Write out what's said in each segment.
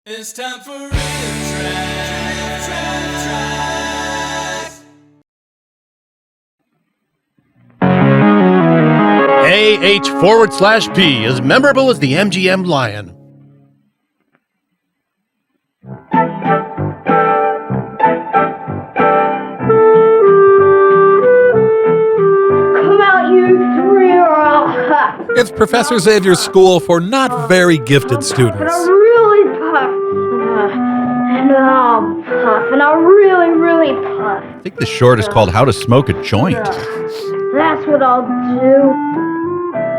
It's time for RiffTrax. AH/P, as memorable as the MGM Lion. Come out, you three, or I'll huff. It's Professor Xavier's school for not very gifted students. And I'll really puff. And I'll puff. And I'll really, really puff. I think the short is called How to Smoke a Joint. That's what I'll do.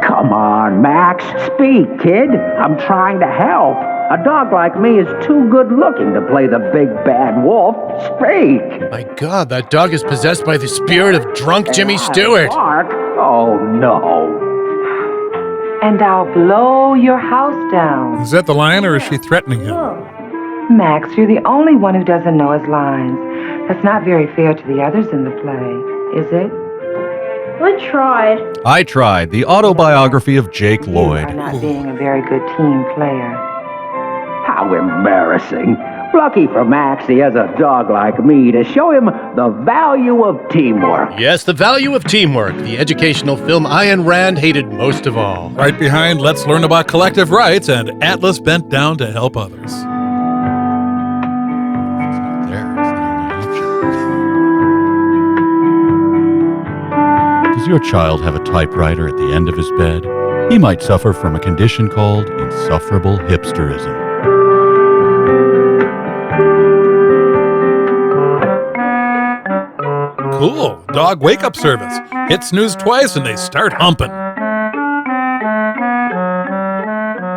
Come on, Max. Speak, kid. I'm trying to help. A dog like me is too good looking to play the big bad wolf. Speak. My God, that dog is possessed by the spirit of drunk Jimmy Stewart. Bark? Oh, no. And I'll blow your house down. Is that the lion, or is she threatening him? Max, you're the only one who doesn't know his lines. That's not very fair to the others in the play, is it? I tried. I Tried, the autobiography of Jake Lloyd. You are not being a very good team player. How embarrassing. Lucky for Max, he has a dog like me to show him the value of teamwork. Yes, the value of teamwork, the educational film Ayn Rand hated most of all. Right behind Let's Learn About Collective Rights and Atlas Bent Down to Help Others. It's not there. It's the only option. Does your child have a typewriter at the end of his bed? He might suffer from a condition called insufferable hipsterism. Cool. Dog wake-up service. Hit snooze twice and they start humping.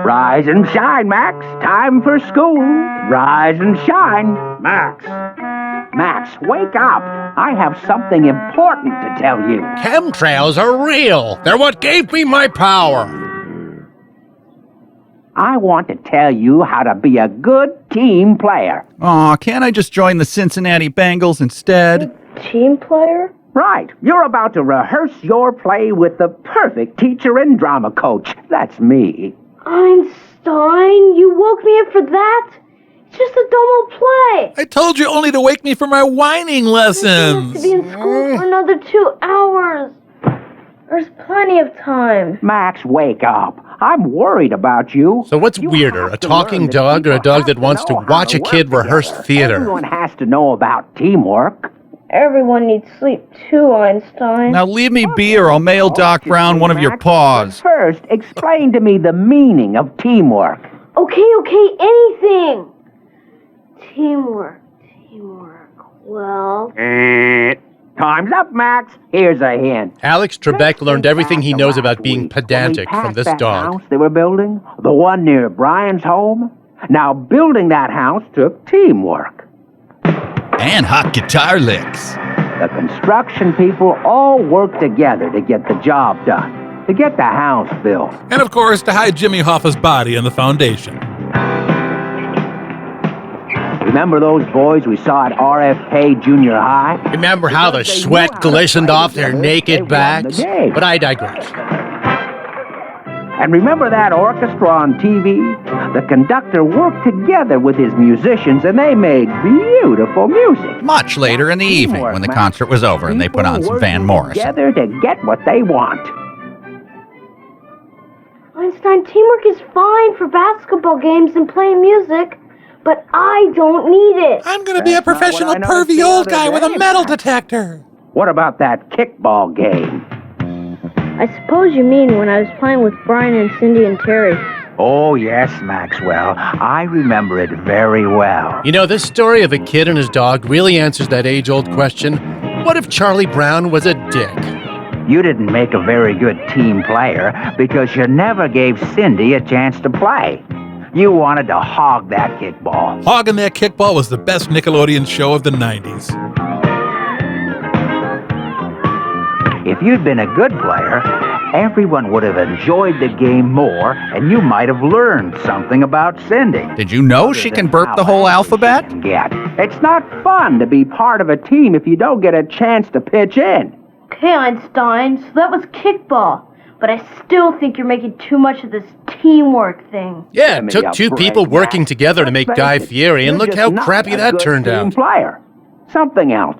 Rise and shine, Max. Time for school. Rise and shine, Max. Max, wake up. I have something important to tell you. Chemtrails are real. They're what gave me my power. I want to tell you how to be a good team player. Aw, can't I just join the Cincinnati Bengals instead? Team player? Right. You're about to rehearse your play with the perfect teacher and drama coach. That's me. Einstein, you woke me up for that? It's just a dumb old play. I told you only to wake me for my whining I have lessons. to be in school for another 2 hours. There's plenty of time. Max, wake up. I'm worried about you. So what's You weirder, have a to talking learn that dog or a people dog have that to wants to know how watch a work kid rehearse together. theater? Everyone has to know about teamwork. Everyone needs sleep too, Einstein. Now leave me be or I'll mail Doc Brown one of your paws. First, explain to me the meaning of teamwork. Okay, anything. Teamwork. Well, Time's up, Max. Here's a hint. Alex Trebek learned everything he knows about being pedantic When we from this passed that dog. house they were building, the one near Brian's home. Now, building that house took teamwork. And hot guitar licks. The construction people all worked together to get the job done, to get the house built. And of course, to hide Jimmy Hoffa's body in the foundation. Remember those boys we saw at RFK Junior High? Remember how the sweat glistened off their naked backs? But I digress. And remember that orchestra on TV? The conductor worked together with his musicians and they made beautiful music. Much later in the evening when the concert was over and they put on some Van Morrison. Together to get what they want. Einstein, teamwork is fine for basketball games and playing music, but I don't need it. I'm going to be a That's not what professional I noticed pervy the old other guy with a day, metal Max. detector. What about that kickball game? I suppose you mean when I was playing with Brian and Cindy and Terry. Oh, yes, Maxwell. I remember it very well. You know, this story of a kid and his dog really answers that age-old question, what if Charlie Brown was a dick? You didn't make a very good team player because you never gave Cindy a chance to play. You wanted to hog that kickball. Hogging That Kickball was the best Nickelodeon show of the 90s. If you'd been a good player, everyone would have enjoyed the game more, and you might have learned something about Cindy. Did you know she can burp the whole alphabet? It's not fun to be part of a team if you don't get a chance to pitch in. Okay, Einstein, so that was kickball. but I still think you're making too much of this teamwork thing. Yeah, Give it me took a two break, people working Max. together to make Let's Guy face it, Fieri, and you're look just how not crappy a that good turned team out. Player. Something else.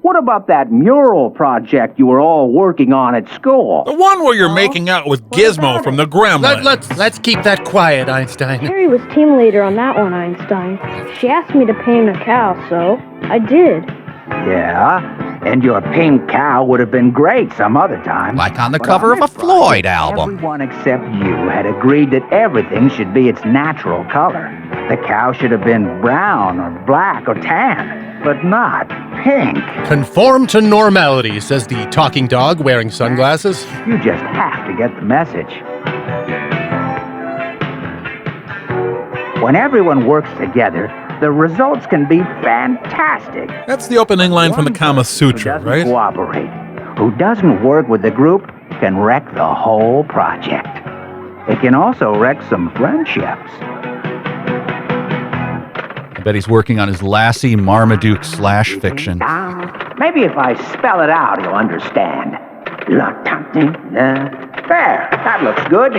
What about that mural project you were all working on at school? The one where you're making out with Gizmo from the Gremlins. Let's keep that quiet, Einstein. Terry was team leader on that one, Einstein. She asked me to paint a cow, so I did. Yeah, and your pink cow would have been great some other time. Like on the But cover on of a this Floyd project, album. Everyone except you had agreed that everything should be its natural color. The cow should have been brown or black or tan, but not pink. Conform to normality, says the talking dog wearing sunglasses. You just have to get the message. When everyone works together, the results can be fantastic. That's the opening line from the Kama Who Sutra, doesn't right? cooperate, who doesn't work with the group, can wreck the whole project. It can also wreck some friendships. I bet he's working on his Lassie Marmaduke / fiction. Maybe if I spell it out, you'll understand. There, that looks good.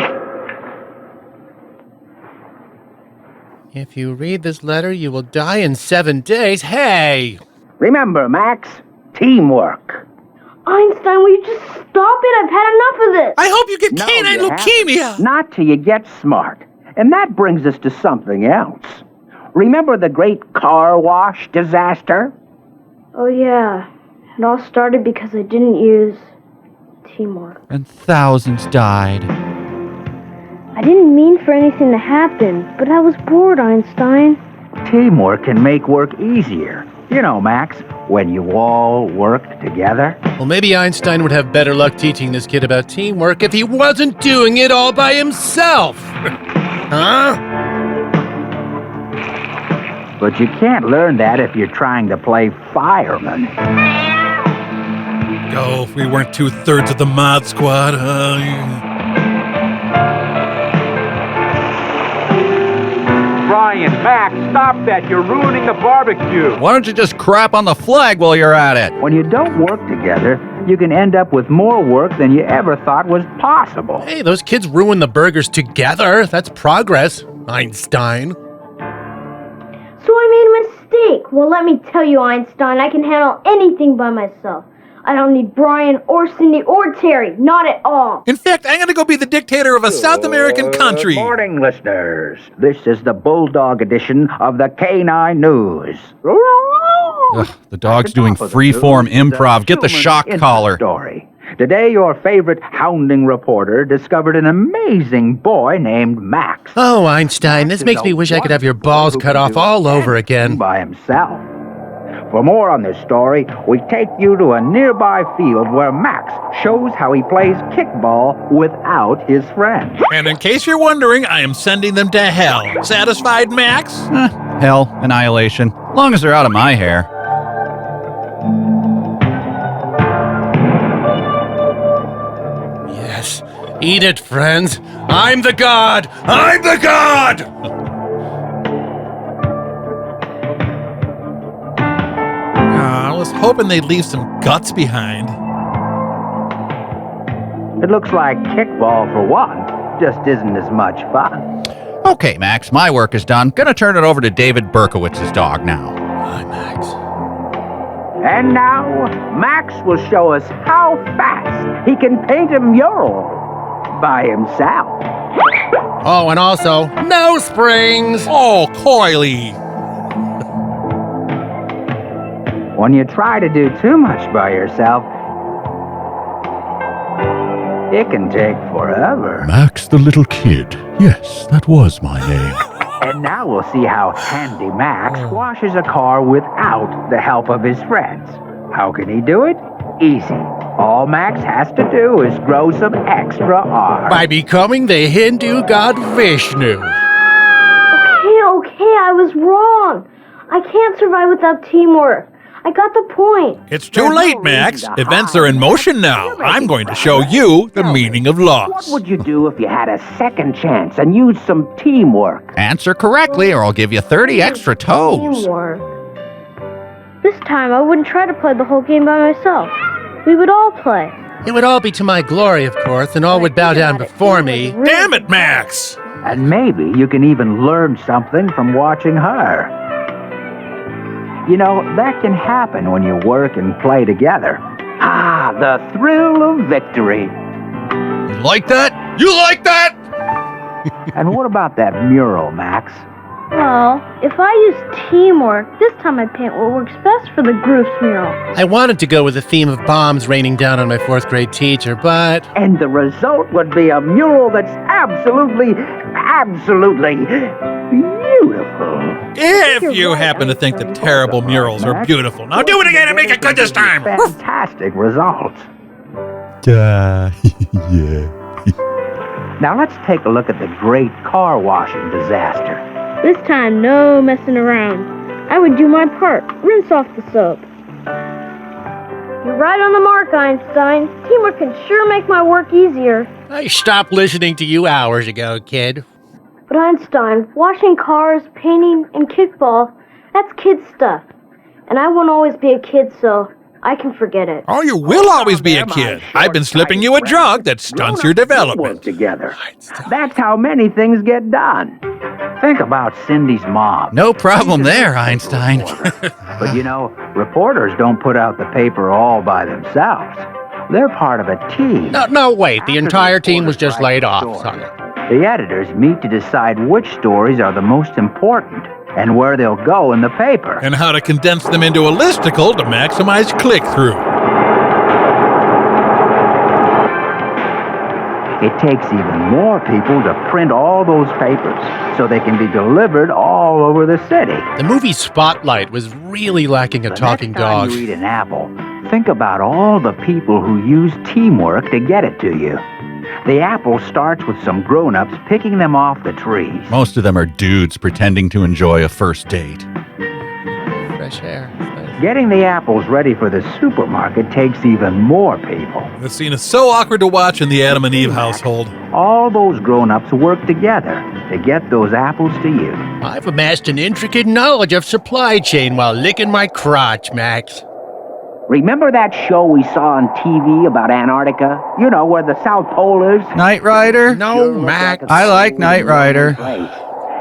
If you read this letter, you will die in 7 days. Hey! Remember, Max, teamwork. Einstein, will you just stop it? I've had enough of this. I hope you get No, canine you leukemia. haven't. Not till you get smart. And that brings us to something else. Remember the great car wash disaster? Oh, yeah. It all started because I didn't use teamwork. And thousands died. I didn't mean for anything to happen, but I was bored, Einstein. Teamwork can make work easier. You know, Max, when you all work together. Well, maybe Einstein would have better luck teaching this kid about teamwork if he wasn't doing it all by himself. Huh? But you can't learn that if you're trying to play fireman. Oh, if we weren't 2/3 of the mod squad. Brian, Max, stop that. You're ruining the barbecue. Why don't you just crap on the flag while you're at it? When you don't work together, you can end up with more work than you ever thought was possible. Hey, those kids ruined the burgers together. That's progress, Einstein. So I made a mistake. Well, let me tell you, Einstein, I can handle anything by myself. I don't need Brian or Cindy or Terry. Not at all. In fact, I'm going to go be the dictator of a South American country. Good morning, listeners. This is the Bulldog edition of the K9 News. Ugh, the dog's doing free-form improv. Get the shock collar. Story. Today, your favorite hounding reporter discovered an amazing boy named Max. Oh, Einstein, this makes me wish I could have your balls cut off all over again. By himself. For more on this story, we take you to a nearby field where Max shows how he plays kickball without his friends. And in case you're wondering, I am sending them to hell. Satisfied, Max? Hell, annihilation. Long as they're out of my hair. Yes, eat it, friends. I'm the god! I'm the god! I was hoping they'd leave some guts behind. It looks like kickball for one, just isn't as much fun. Okay, Max, my work is done. Gonna turn it over to David Berkowitz's dog now. Hi, Max. And now, Max will show us how fast he can paint a mural by himself. Oh, and also, no springs! Oh, coily. When you try to do too much by yourself, it can take forever. Max the Little Kid. Yes, that was my name. And now we'll see how Handy Max washes a car without the help of his friends. How can he do it? Easy. All Max has to do is grow some extra arms. By becoming the Hindu god Vishnu. Okay, I was wrong. I can't survive without teamwork. I got the point. It's too late, Max. Events are in motion now. I'm going to show you the meaning of What loss. would you do if you had a second chance and used some teamwork? Answer correctly or I'll give you 30 extra toes. Teamwork. This time I wouldn't try to play the whole game by myself. We would all play. It would all be to my glory, of course, and all would bow down before me. Damn it, Max! And maybe you can even learn something from watching her. You know, that can happen when you work and play together. Ah, the thrill of victory. You like that? You like that? And what about that mural, Max? Well, if I use teamwork, this time I paint what works best for the group's mural. I wanted to go with the theme of bombs raining down on my 4th grade teacher, but... And the result would be a mural that's absolutely beautiful. If you happen to think that terrible murals are beautiful, now do it again and make it good this time! Fantastic results. Yeah. Now let's take a look at the great car washing disaster. This time, no messing around. I would do my part. Rinse off the soap. You're right on the mark, Einstein. Teamwork can sure make my work easier. I stopped listening to you hours ago, kid. But Einstein, washing cars, painting, and kickball, that's kid stuff. And I won't always be a kid, so I can forget it. Oh, you will always be a kid. I've been slipping you a drug that stunts your development. Together. That's how many things get done. Think about Cindy's mom. No problem there, Einstein. But you know, reporters don't put out the paper all by themselves. They're part of a team. No, wait. The entire team was just laid off. Sorry. The editors meet to decide which stories are the most important and where they'll go in the paper. And how to condense them into a listicle to maximize click-through. It takes even more people to print all those papers so they can be delivered all over the city. The movie Spotlight was really lacking a talking Next time dog. you eat an apple, think about all the people who use teamwork to get it to you. The apple starts with some grown-ups picking them off the trees. Most of them are dudes pretending to enjoy a first date. Fresh air. Getting the apples ready for the supermarket takes even more people. The scene is so awkward to watch in the Adam and Eve household. All those grown-ups work together to get those apples to you. I've amassed an intricate knowledge of supply chain while licking my crotch, Max. Remember that show we saw on TV about Antarctica? You know, where the South Pole is? Knight Rider? No, Max. I like Knight Rider.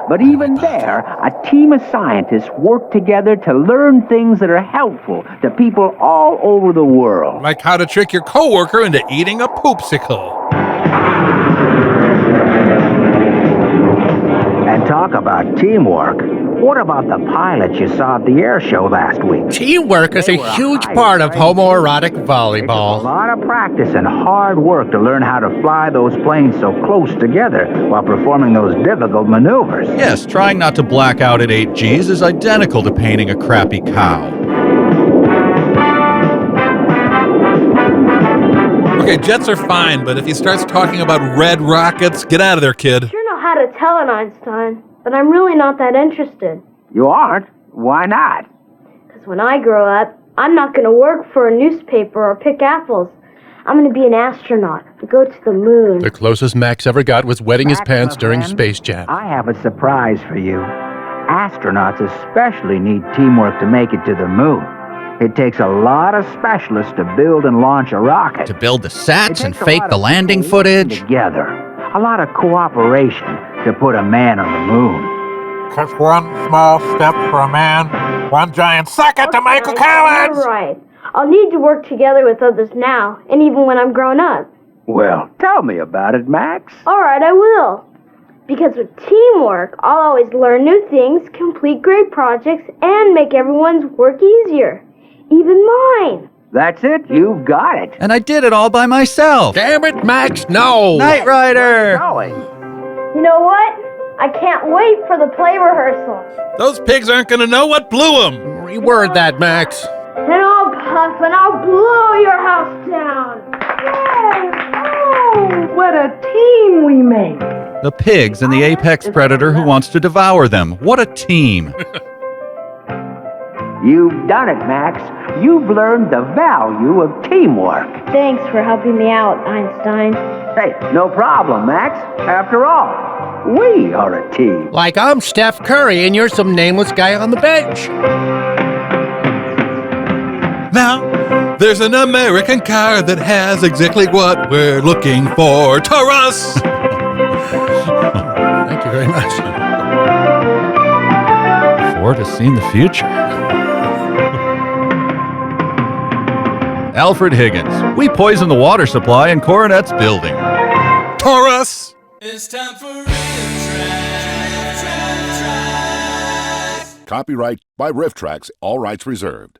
But even there, a team of scientists work together to learn things that are helpful to people all over the world. Like how to trick your coworker into eating a poopsicle. And talk about teamwork. What about the pilots you saw at the air show last week? Teamwork is a huge part of homoerotic A volleyball. lot of practice and hard work to learn how to fly those planes so close together while performing those difficult maneuvers. Yes, trying not to black out at 8 Gs is identical to painting a crappy cow. Okay, jets are fine, but if he starts talking about red rockets, get out of there, kid. Sure know how to tell it, Einstein, but I'm really not that interested. You aren't? Why not? Because when I grow up, I'm not going to work for a newspaper or pick apples. I'm going to be an astronaut to go to the moon. The closest Max ever got was wetting his Max, pants my during friend, Space Jam. I have a surprise for you. Astronauts especially need teamwork to make it to the moon. It takes a lot of specialists to build and launch a rocket. To build the It sats and takes a fake lot the of landing people working footage. together. A lot of cooperation to put a man on the moon. 'Cause one small step for a man, one giant sucker to Michael Collins! You're right. I'll need to work together with others now, and even when I'm grown up. Well, tell me about it, Max. All right, I will. Because with teamwork, I'll always learn new things, complete great projects, and make everyone's work easier. Even mine. That's it. You've got it. And I did it all by myself. Damn it, Max, no! Knight Rider! Going. You know what? I can't wait for the play rehearsal. Those pigs aren't gonna know what blew them. Reword that, Max. And I'll puff and I'll blow your house down. Yay! Oh, What a team we make. The pigs and the apex predator who wants to devour them. What a team. You've done it, Max. You've learned the value of teamwork. thanks for helping me out, Einstein. Hey, no problem, Max. After all, we are a team. Like I'm Steph Curry and you're some nameless guy on the bench. Now, There's an American car that has exactly what we're looking for. Taurus! Thank you very much. Ford has seen the future. Alfred Higgins. We poison the water supply in Coronet's building. Taurus! It's time for RiffTrax. Copyright by RiffTrax, all rights reserved.